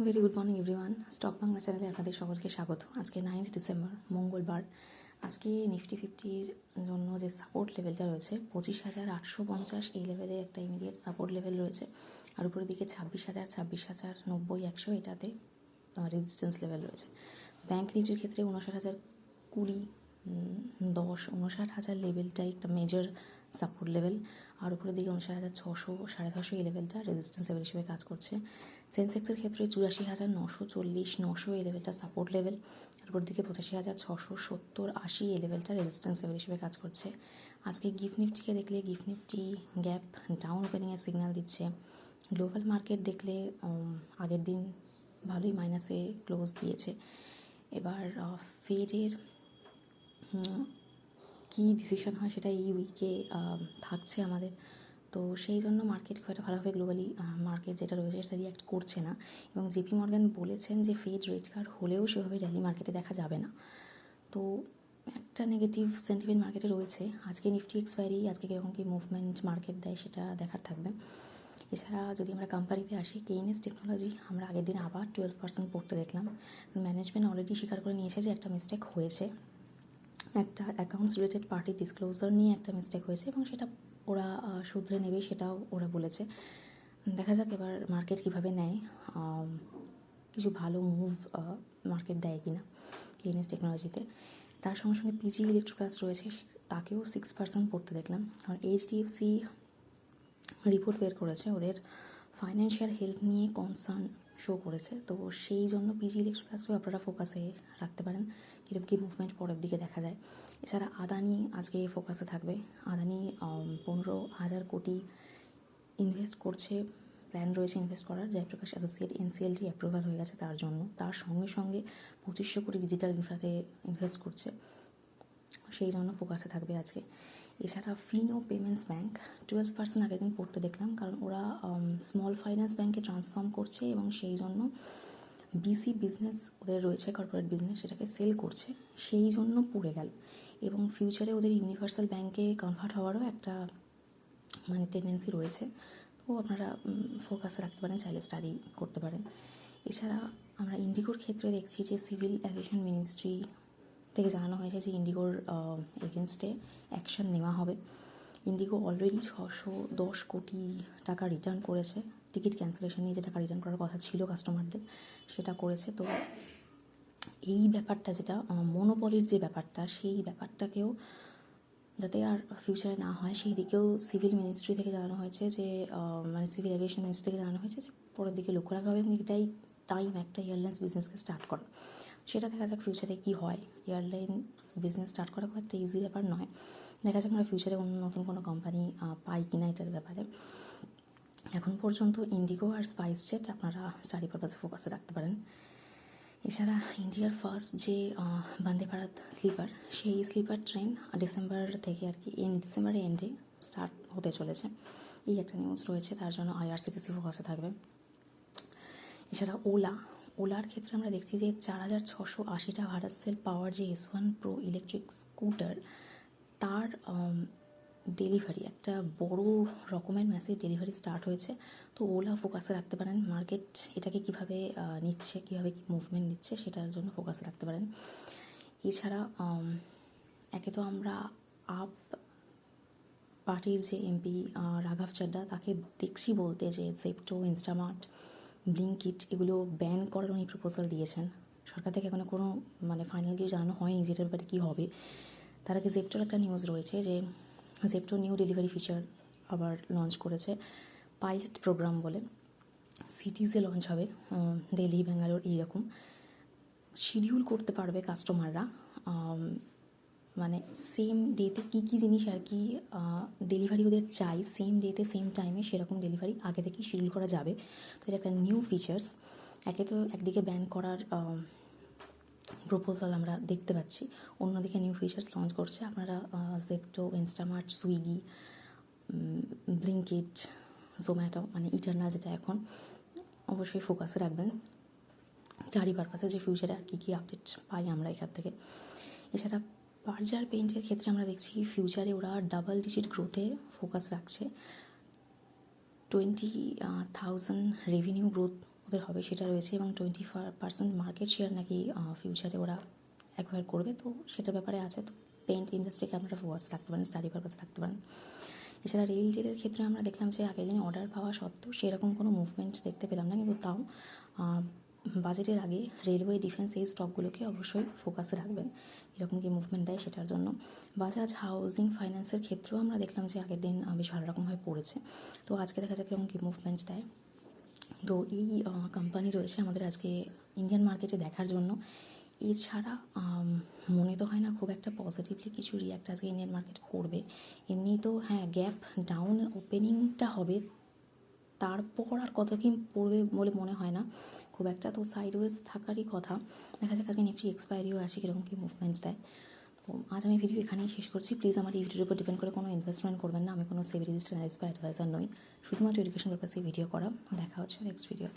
Very good morning everyone. Stock Bangla চ্যানেলে আপনাদের সকলকে স্বাগত। আজকে 9 ডিসেম্বর মঙ্গলবার। আজকে নিফটি ফিফটির জন্য যে সাপোর্ট লেভেলটা রয়েছে 25,850, এই লেভেলে একটা ইমিডিয়েট সাপোর্ট লেভেল রয়েছে। আর উপরের দিকে 26,000, 26,090, 100 এটাতে রেজিস্ট্যান্স লেভেল রয়েছে। ব্যাঙ্ক নিফটির ক্ষেত্রে 59,020, 10, 59,000 লেভেলটাই একটা মেজর সাপোর্ট লেভেল। আর উপরের দিকে 59,600, 650 এই লেভেলটা রেজিস্ট্যান্স লেভেল হিসেবে কাজ করছে। সেন্সেক্সের ক্ষেত্রে 84,940, 900 এই লেভেলটা সাপোর্ট লেভেল। আর উপরের দিকে 85,670, 80 এই লেভেলটা রেজিস্ট্যান্স লেভেল হিসেবে কাজ করছে। আজকে গিফট নিফটিকে দেখলে গিফট নিফটি গ্যাপ ডাউন ওপেনিংয়ের সিগন্যাল দিচ্ছে। গ্লোবাল মার্কেট দেখলে আগের দিন ভালোই মাইনাসে ক্লোজ দিয়েছে। এবার ফেডের কী ডিসিশন হয় সেটা এই উইকে থাকছে আমাদের, তো সেই জন্য মার্কেট খুব একটা ভালোভাবে গ্লোবালি মার্কেট যেটা রয়েছে সেটা রিঅ্যাক্ট করছে না। এবং জেপি মর্গান বলেছেন যে ফেড রেট কাট হলেও সেভাবে র্যালি মার্কেটে দেখা যাবে না। তো একটা নেগেটিভ সেন্টিমেন্ট মার্কেটে রয়েছে। আজকে নিফটি এক্সপায়ারি, আজকে কীরকম কী মুভমেন্ট মার্কেট দেয় সেটা দেখার থাকবে। এছাড়া যদি আমরা কোম্পানিতে আসি, কেইনেস টেকনোলজি আমরা আগের দিন আবার 12% পড়তে দেখলাম। ম্যানেজমেন্ট অলরেডি স্বীকার করে নিয়েছে যে একটা মিস্টেক হয়েছে, একটা অ্যাকাউন্টস রিলেটেড পার্টি ডিসক্লোজার নিয়ে একটা মিস্টেক হয়েছে এবং সেটা ওরা শুধরে নেবে, সেটাও ওরা বলেছে। দেখা যাক এবার মার্কেট কীভাবে নেয়, কিছু ভালো মুভ মার্কেট দেয় কি না কেইনেস টেকনোলজিতে। তার সঙ্গে সঙ্গে পিজি ইলেকট্রোপ্লাস রয়েছে, তাকেও 6% পড়তে দেখলাম। কারণ এইচডিএফসি রিপোর্ট বের করেছে, ওদের ফাইন্যান্সিয়াল হেলথ নিয়ে কনসার্ন শো করেছে, তো সেই জন্য পিজি ইলেকট্রোপ্লাসও আপনারা ফোকাসে রাখতে পারেন, কীরকম কী মুভমেন্ট পরের দিকে দেখা যায়। এছাড়া আদানি আজকে ফোকাসে থাকবে। আদানি 15,000 কোটি ইনভেস্ট করছে, প্ল্যান রয়েছে ইনভেস্ট করার। জয়প্রকাশ অ্যাসোসিয়েট এনসিএলটি অ্যাপ্রুভাল হয়ে গেছে তার জন্য। তার সঙ্গে সঙ্গে 2500 কোটি ডিজিটাল ইনফ্রাতে ইনভেস্ট করছে, সেই জন্য ফোকাসে থাকবে আজকে। এছাড়া ফিনো পেমেন্টস ব্যাঙ্ক 12% আগের দিন পড়তে দেখলাম, কারণ ওরা স্মল ফাইন্যান্স ব্যাঙ্কে ট্রান্সফর্ম করছে এবং সেই জন্য বিসি বিজনেস ওদের রয়েছে, কর্পোরেট বিজনেস, সেটাকে সেল করছে, সেই জন্য পড়ে গেল। এবং ফিউচারে ওদের ইউনিভার্সাল ব্যাঙ্কে কনভার্ট হওয়ারও একটা টেন্ডেন্সি রয়েছে, তো আপনারা ফোকাসে রাখতে পারেন, চাইলে স্টাডি করতে পারেন। এছাড়া আমরা ইন্ডিগোর ক্ষেত্রে দেখছি যে সিভিল অ্যাভিয়েশন মিনিস্ট্রি থেকে জানানো হয়েছে যে ইন্ডিগোর এগেনস্টে অ্যাকশন নেওয়া হবে। ইন্ডিগো অলরেডি 610 কোটি টাকা রিটার্ন করেছে, টিকিট ক্যান্সেলেশন নিয়ে যে টাকা রিটার্ন করার কথা ছিল কাস্টমারদের সেটা করেছে। তো এই ব্যাপারটা যেটা মনোপলির যে ব্যাপারটা, সেই ব্যাপারটাকেও যাতে আর ফিউচারে না হয় সেই দিকেও সিভিল মিনিস্ট্রি থেকে জানানো হয়েছে যে সিভিল অ্যাভিয়েশন মিনিস্ট্রি থেকে জানানো হয়েছে যে পরের দিকে লক্ষ্য রাখা হবে এবং এটাই টাইম একটা এয়ারলাইন্স বিজনেসকে স্টার্ট করা। সেটা দেখা যাক ফিউচারে কী হয়। এয়ারলাইন্স বিজনেস স্টার্ট করা খুব একটা ইজি ব্যাপার নয়। দেখা যাক আমরা ফিউচারে অন্য নতুন কোনো কোম্পানি পাই কিনা এটার ব্যাপারে। এখন পর্যন্ত ইন্ডিগো আর স্পাইস জেট আপনারা স্টাডি পারপাসে ফোকাসে রাখতে পারেন। এছাড়া ইন্ডিয়ার ফার্স্ট যে বন্দে ভারত স্লিপার, সেই স্লিপার ট্রেন ডিসেম্বর থেকে আর কি ডিসেম্বরের এন্ডে স্টার্ট হতে চলেছে, এই একটা নিউজ রয়েছে, তার জন্য আইআরসিটিসি ফোকাসে থাকবে। এছাড়া ওলার ক্ষেত্রে আমরা দেখছি যে 4,680টা ভারত সেল পাওয়ার যে S1 Pro ইলেকট্রিক স্কুটার, তার ডেলিভারি একটা বড় রকমের ম্যাসিভ ডেলিভারি স্টার্ট হয়েছে। তো ওলা ফোকাসে রাখতে পারেন, মার্কেট এটাকে কীভাবে নিচ্ছে, কীভাবে কী মুভমেন্ট নিচ্ছে সেটার জন্য ফোকাসে রাখতে পারেন। এছাড়া একে তো আমরা আপ পার্টির যে এমপি রাঘব চাড্ডা, তাকে দেখছি বলতে যে জেপ্টো, ইনস্টামার্ট, ব্লিঙ্কিট এগুলো ব্যান করার উনি প্রপোজাল দিয়েছেন। সরকার থেকে এখনো কোনো ফাইনাল কিছু জানানো হয়নি যেটার ব্যাপারে কী হবে। তার আগে জেপ্টোর একটা নিউজ রয়েছে যে জেপ্টো নিউ ডেলিভারি ফিচার আবার লঞ্চ করেছে, পাইলট প্রোগ্রাম বলে। সিটিজে লঞ্চ হবে, দিল্লি, ব্যাঙ্গালোর, এইরকম শিডিউল করতে পারবে কাস্টমাররা, সেম ডেতে কী কী জিনিস আর কি ডেলিভারি ওদের চাই, সেম ডেতে সেম টাইমে সেরকম ডেলিভারি আগে থেকেই শিডিউল করা যাবে। তো এটা একটা নিউ ফিচার্স। একে তো একদিকে ব্যান করার প্রপোজাল আমরা দেখতে পাচ্ছি, অন্যদিকে নিউ ফিচার্স লঞ্চ করছে। আপনারা Zepto, Instamart, Swiggy, Blinkit, Zomato eternal যেটা এখন, অবশ্যই ফোকাসে রাখবেন স্টাডি পারপাসে, যে ফিউচারে আর কী আপডেট পাই আমরা এখান থেকে। এছাড়া বার্জার পেইন্টের ক্ষেত্রে আমরা দেখছি ফিউচারে ওরা ডাবল ডিজিট গ্রোথে ফোকাস রাখছে, 20,000 রেভিনিউ গ্রোথ ওদের হবে সেটা রয়েছে, এবং 20% মার্কেট শেয়ার নাকি ফিউচারে ওরা অ্যাকোয়ার করবে, তো সেটার ব্যাপারে আছে। তো পেইন্ট ইন্ডাস্ট্রিকে আপনারা ফোকাস রাখতে পারেন, স্টাডি পারপাস রাখতে পারেন। এছাড়া রেল জেলের ক্ষেত্রে আমরা দেখলাম যে আগের দিনে অর্ডার পাওয়া সত্ত্বেও সেরকম কোনো মুভমেন্ট দেখতে পেলাম না, কিন্তু তাও বাজেটের আগে রেলওয়ে, ডিফেন্স এই স্টকগুলোকে অবশ্যই ফোকাসে রাখবেন, এরকম কি মুভমেন্ট দেয় সেটার জন্য। বাজাজ হাউজিং ফাইন্যান্সের ক্ষেত্রেও আমরা দেখলাম যে আগের দিন বেশ ভালো রকমভাবে পড়েছে, তো আজকে দেখা যাক এরকম কি মুভমেন্ট দেয়। তো এই কোম্পানি রয়েছে আমাদের আজকে ইন্ডিয়ান মার্কেটে দেখার জন্য। এছাড়া মনে তো হয় না খুব একটা পজিটিভলি কিছু রিয়াক্ট আজকে ইন্ডিয়ান মার্কেট করবে। এমনি তো হ্যাঁ, গ্যাপ ডাউন ওপেনিংটা হবে, তারপর আর কত কি পড়বে বলে মনে হয় না খুব একটা, তো সাইডওয়েজ থাকারই কথা। দেখা যাক আজকে নিফটি এক্সপায়ারিও আছে, কীরকম কী মুভমেন্টস দেয়। তো আজ আমি ভিডিও এখানেই শেষ করছি। প্লিজ আমার এই ভিডিওর উপর ডিপেন্ড করে কোনো ইনভেস্টমেন্ট করবেন না, আমি কোনো সেবি রেজিস্টার্ড অ্যানালিস্ট বা অ্যাডভাইজার নই, শুধুমাত্র এডুকেশন পারপাসে ভিডিও করা। দেখা হচ্ছে নেক্সট ভিডিও।